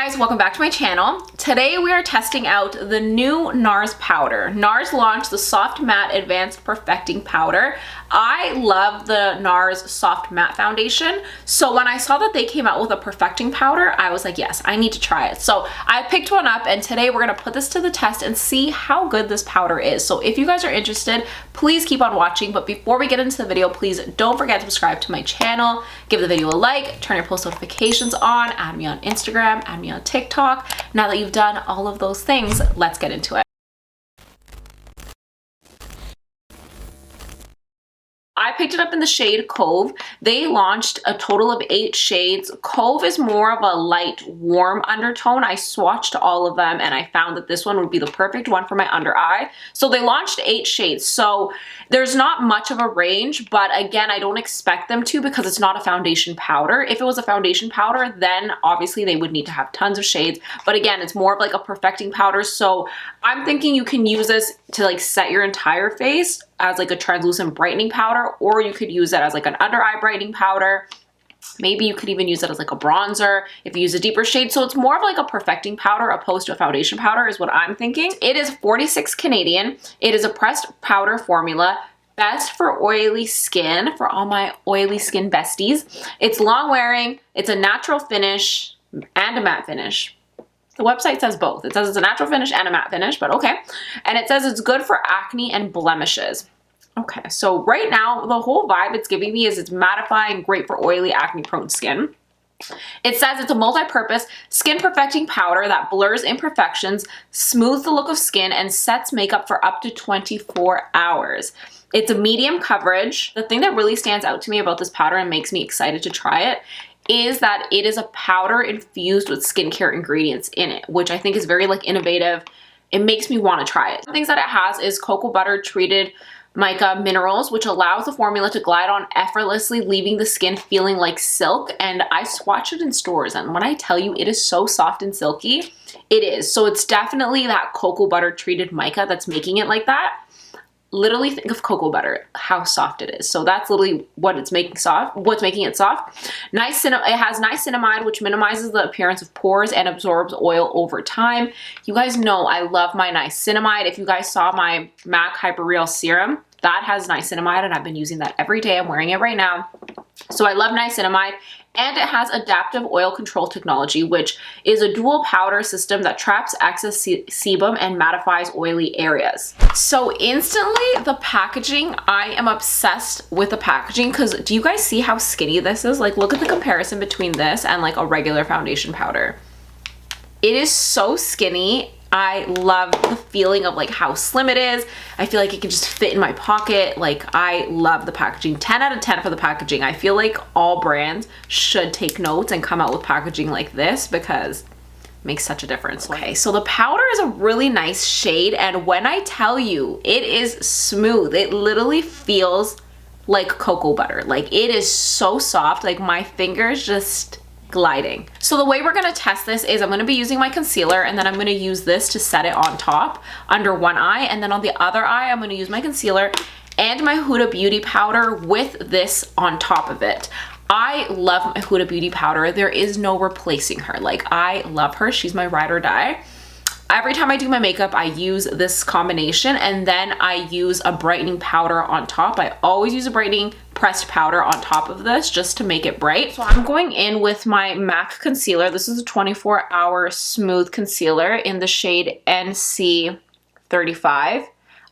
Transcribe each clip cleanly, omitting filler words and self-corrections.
guys, welcome back to my channel. Today we are testing out the new NARS powder. NARS launched the Soft Matte Advanced Perfecting Powder. I love the NARS Soft Matte Foundation, so when I saw that they came out with a perfecting powder, I was like, yes, I need to try it. So I picked one up and today we're gonna put this to the test and see how good this powder is. So if you guys are interested, please keep on watching. But before we get into the video, please don't forget to subscribe to my channel, give the video a like, turn your post notifications on, add me on Instagram, add me on TikTok. Now that you've done all of those things, let's get into it. I picked it up in the shade Cove. They launched a total of 8 shades. Cove is more of a light, warm undertone. I swatched all of them and I found that this one would be the perfect one for my under eye. So they launched 8 shades. So there's not much of a range, but again, I don't expect them to because it's not a foundation powder. If it was a foundation powder, then obviously they would need to have tons of shades. But again, it's more of like a perfecting powder. So I'm thinking you can use this to like set your entire face as like a translucent brightening powder, or you could use it as like an under eye brightening powder. Maybe you could even use it as like a bronzer if you use a deeper shade. So it's more of like a perfecting powder opposed to a foundation powder is what I'm thinking. It is 46 Canadian. It is a pressed powder formula. Best for oily skin, for all my oily skin besties. It's long wearing, it's a natural finish and a matte finish. The website says both. It says it's a natural finish and a matte finish, but okay. And it says it's good for acne and blemishes. Okay, so right now, the whole vibe it's giving me is it's mattifying, great for oily, acne-prone skin. It says it's a multi-purpose skin perfecting powder that blurs imperfections, smooths the look of skin, and sets makeup for up to 24 hours. It's a medium coverage. The thing that really stands out to me about this powder and makes me excited to try it is that it is a powder infused with skincare ingredients in it, which I think is very like innovative. It makes me want to try it. The things that it has is cocoa butter treated mica minerals, which allows the formula to glide on effortlessly, leaving the skin feeling like silk. And I swatched it in stores, and when I tell you it is so soft and silky, it is. So it's definitely that cocoa butter treated mica that's making it like that. Literally think of cocoa butter, how soft it is. So that's literally what it's making soft, what's making it soft. It has niacinamide, which minimizes the appearance of pores and absorbs oil over time. You guys know I love my niacinamide. If you guys saw my MAC Hyper Real Serum, that has niacinamide and I've been using that every day. I'm wearing it right now. So I love niacinamide. And it has adaptive oil control technology, which is a dual powder system that traps excess sebum and mattifies oily areas. So instantly, the packaging, I am obsessed with the packaging because do you guys see how skinny this is? Like, look at the comparison between this and like a regular foundation powder. It is so skinny. I love the feeling of like how slim it is. I feel like it can just fit in my pocket. Like, I love the packaging. 10 out of 10 for the packaging. I feel like all brands should take notes and come out with packaging like this because it makes such a difference. Okay, so the powder is a really nice shade, and when I tell you it is smooth, it literally feels like cocoa butter. Like, it is so soft, like my fingers just gliding. So the way we're gonna test this is I'm gonna be using my concealer, and then I'm gonna use this to set it on top under one eye, and then on the other eye I'm gonna use my concealer and my Huda Beauty powder with this on top of it. I love my Huda Beauty powder. There is no replacing her. Like, I love her. She's my ride or die. Every time I do my makeup, I use this combination, and then I use a brightening powder on top. I always use a brightening pressed powder on top of this just to make it bright. So I'm going in with my MAC concealer. This is a 24-hour smooth concealer in the shade NC35.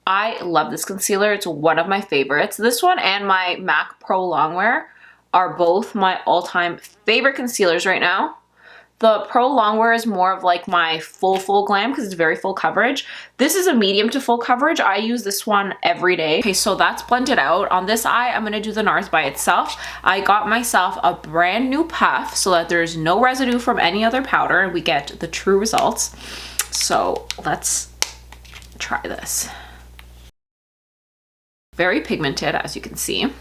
I love this concealer. It's one of my favorites. This one and my MAC Pro Longwear are both my all-time favorite concealers right now. The Pro Longwear is more of like my full glam because it's very full coverage. This is a medium to full coverage. I use this one every day. Okay, so that's blended out. On this eye, I'm gonna do the NARS by itself. I got myself a brand new puff so that there's no residue from any other powder and we get the true results. So let's try this. Very pigmented, as you can see.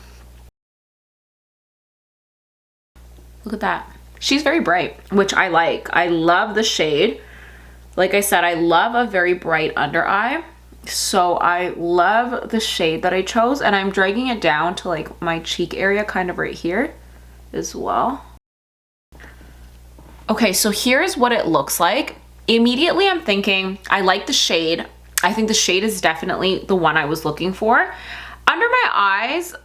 Look at that. She's very bright, which I like. I love the shade. Like I said, I love a very bright under eye. So I love the shade that I chose, and I'm dragging it down to like my cheek area, kind of right here as well. Okay, so here's what it looks like. Immediately I'm thinking, I like the shade. I think the shade is definitely the one I was looking for. Under my eyes,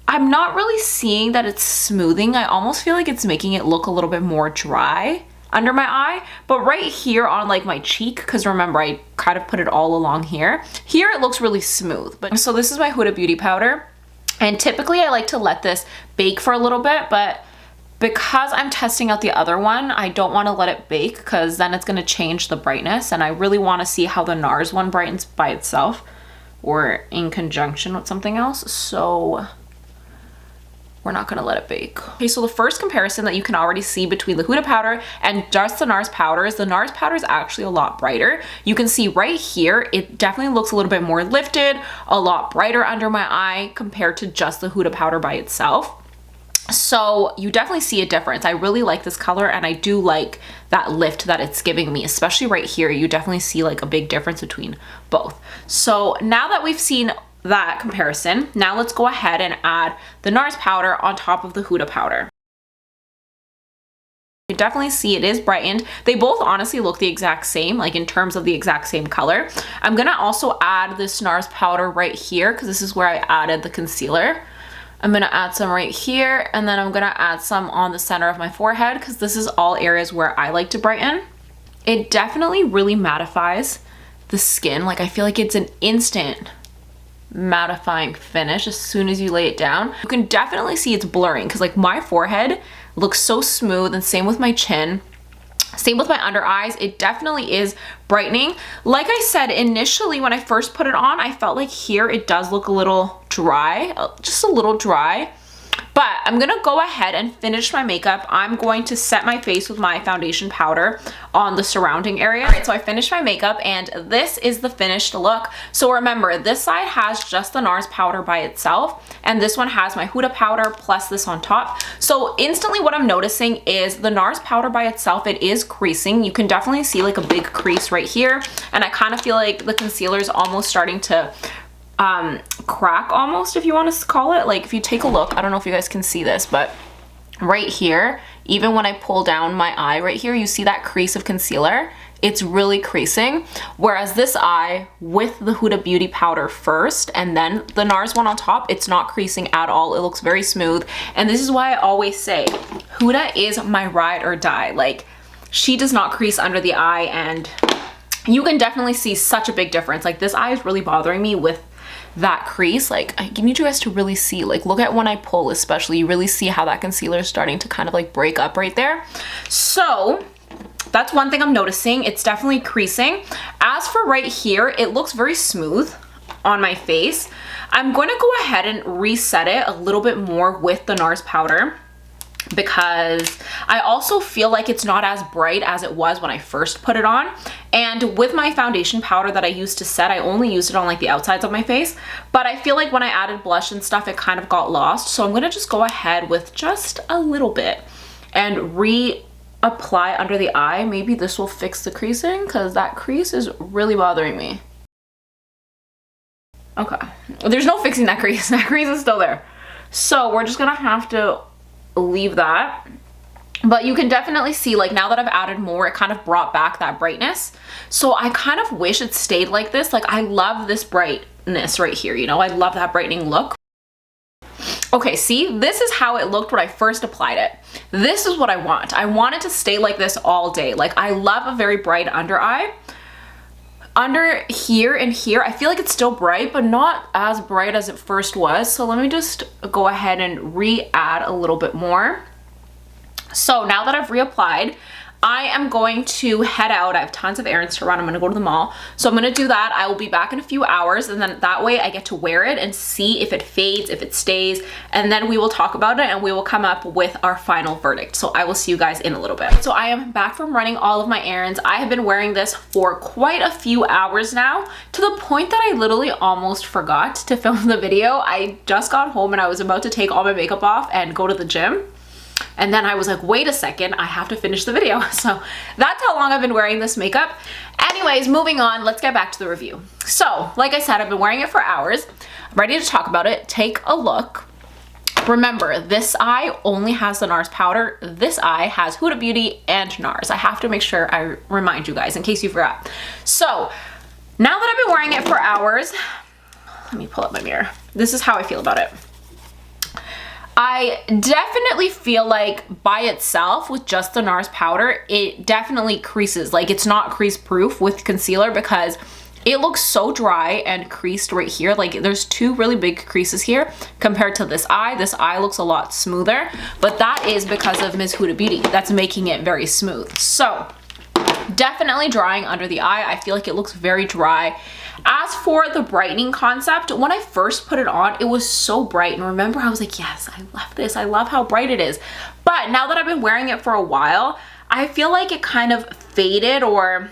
I'm not really seeing that it's smoothing. I almost feel like it's making it look a little bit more dry under my eye. But right here on like my cheek, because remember I kind of put it all along here. Here it looks really smooth. But so this is my Huda Beauty powder. And typically I like to let this bake for a little bit, but because I'm testing out the other one, I don't want to let it bake because then it's going to change the brightness, and I really want to see how the NARS one brightens by itself or in conjunction with something else. So we're not going to let it bake. Okay, so the first comparison that you can already see between the Huda powder and just the NARS powder is the NARS powder is actually a lot brighter. You can see right here, it definitely looks a little bit more lifted, a lot brighter under my eye compared to just the Huda powder by itself. So you definitely see a difference. I really like this color, and I do like that lift that it's giving me, especially right here. You definitely see like a big difference between both. So now that we've seen that comparison, now let's go ahead and add the NARS powder on top of the Huda powder. You definitely see it is brightened. They both honestly look the exact same, like in terms of the exact same color. I'm gonna also add this NARS powder right here because this is where I added the concealer. I'm gonna add some right here, and then I'm gonna add some on the center of my forehead because this is all areas where I like to brighten. It definitely really mattifies the skin. Like I feel like it's an instant mattifying finish as soon as you lay it down. You can definitely see it's blurring because like my forehead looks so smooth, and same with my chin. Same with my under eyes. It definitely is brightening. Like I said, initially when I first put it on, I felt like here it does look a little dry, just a little dry. But I'm gonna go ahead and finish my makeup. I'm going to set my face with my foundation powder on the surrounding area. All right, so I finished my makeup, and this is the finished look. So remember, this side has just the NARS powder by itself, and this one has my Huda powder plus this on top. So instantly what I'm noticing is the NARS powder by itself, it is creasing. You can definitely see like a big crease right here, and I kind of feel like the concealer is almost starting to crack almost, if you want to call it. Like if you take a look, I don't know if you guys can see this, but right here, even when I pull down my eye right here, you see that crease of concealer? It's really creasing. Whereas this eye with the Huda Beauty powder first and then the NARS one on top, it's not creasing at all. It looks very smooth. And this is why I always say Huda is my ride or die. Like she does not crease under the eye, and you can definitely see such a big difference. Like this eye is really bothering me with that crease. Like I need you guys to really see, like look at when I pull, especially, you really see how that concealer is starting to kind of like break up right there. So that's one thing I'm noticing. It's definitely creasing. As for right here, it looks very smooth on my face. I'm going to go ahead and reset it a little bit more with the NARS powder, because I also feel like it's not as bright as it was when I first put it on. And with my foundation powder that I used to set, I only used it on like the outsides of my face, but I feel like when I added blush and stuff, it kind of got lost. So I'm gonna just go ahead with just a little bit and reapply under the eye. Maybe this will fix the creasing because that crease is really bothering me. Okay, there's no fixing that crease. That crease is still there. So we're just gonna have to leave that. But you can definitely see, like now that I've added more, it kind of brought back that brightness. So I kind of wish it stayed like this. Like I love this brightness right here, you know, I love that brightening look. Okay, see, this is how it looked when I first applied it. This is what I want. I want it to stay like this all day. Like I love a very bright under eye. Under here and here, I feel like it's still bright, but not as bright as it first was. So let me just go ahead and re-add a little bit more. So now that I've reapplied, I am going to head out. I have tons of errands to run. I'm gonna go to the mall. So I'm gonna do that. I will be back in a few hours, and then that way I get to wear it and see if it fades, if it stays, and then we will talk about it and we will come up with our final verdict. So I will see you guys in a little bit. So I am back from running all of my errands. I have been wearing this for quite a few hours now, to the point that I literally almost forgot to film the video. I just got home and I was about to take all my makeup off and go to the gym. And then I was like, wait a second, I have to finish the video. So that's how long I've been wearing this makeup. Anyways, moving on, let's get back to the review. So like I said, I've been wearing it for hours. I'm ready to talk about it. Take a look. Remember, this eye only has the NARS powder. This eye has Huda Beauty and NARS. I have to make sure I remind you guys in case you forgot. So now that I've been wearing it for hours, let me pull up my mirror. This is how I feel about it. I definitely feel like by itself with just the NARS powder, it definitely creases. Like it's not crease proof with concealer because it looks so dry and creased right here. Like there's two really big creases here compared to this eye. This eye looks a lot smoother, but that is because of Ms. Huda Beauty. That's making it very smooth. So definitely drying under the eye. I feel like it looks very dry. As for the brightening concept, when I first put it on, it was so bright. And remember, I was like, yes, I love this. I love how bright it is. But now that I've been wearing it for a while, I feel like it kind of faded or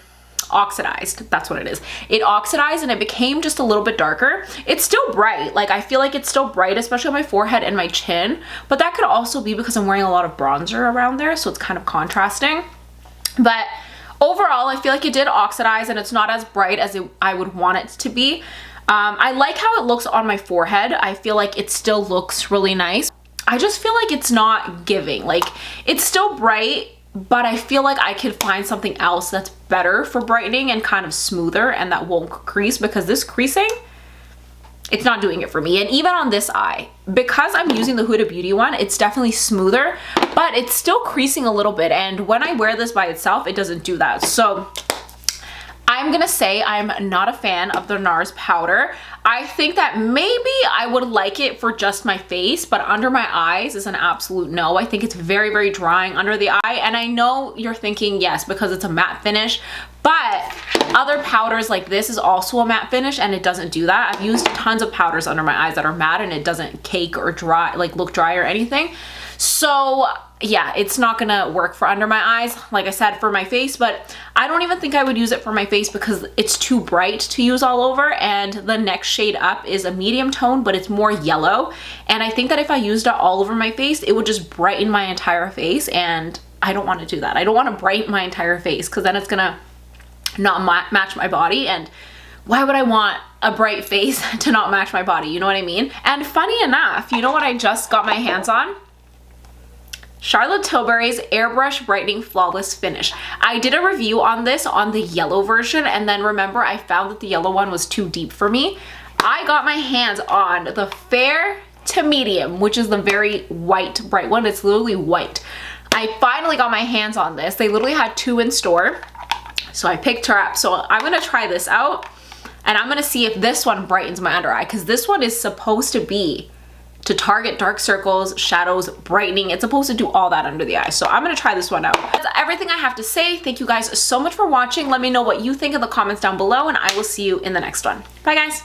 oxidized. That's what it is. It oxidized and it became just a little bit darker. It's still bright. Like I feel like it's still bright, especially on my forehead and my chin. But that could also be because I'm wearing a lot of bronzer around there. So it's kind of contrasting. But overall, I feel like it did oxidize and it's not as bright as I would want it to be. I like how it looks on my forehead. I feel like it still looks really nice. I just feel like it's not giving. Like it's still bright, but I feel like I could find something else that's better for brightening and kind of smoother and that won't crease, because this creasing, it's not doing it for me. And even on this eye, because I'm using the Huda Beauty one, it's definitely smoother, but it's still creasing a little bit. And when I wear this by itself, it doesn't do that. So I'm gonna say I'm not a fan of the NARS powder. I think that maybe I would like it for just my face, but under my eyes is an absolute no. I think it's very, very drying under the eye. And I know you're thinking, yes, because it's a matte finish, but other powders like this is also a matte finish and it doesn't do that. I've used tons of powders under my eyes that are matte and it doesn't cake or dry, like look dry or anything. So yeah, it's not gonna work for under my eyes, like I said, for my face, but I don't even think I would use it for my face because it's too bright to use all over. And the next shade up is a medium tone, but it's more yellow. And I think that if I used it all over my face, it would just brighten my entire face. And I don't want to do that. I don't want to brighten my entire face because then it's gonna not match my body. And why would I want a bright face to not match my body? You know what I mean? And funny enough, you know what I just got my hands on? Charlotte Tilbury's Airbrush Brightening Flawless Finish. I did a review on this on the yellow version, and then remember I found that the yellow one was too deep for me. I got my hands on the fair to medium, which is the very white bright one. It's literally white. I finally got my hands on this. They literally had two in store, so I picked her up. So I'm gonna try this out and I'm gonna see if this one brightens my under eye, because this one is supposed to be to target dark circles, shadows, brightening. It's supposed to do all that under the eye. So I'm gonna try this one out. That's everything I have to say. Thank you guys so much for watching. Let me know what you think in the comments down below and I will see you in the next one. Bye guys.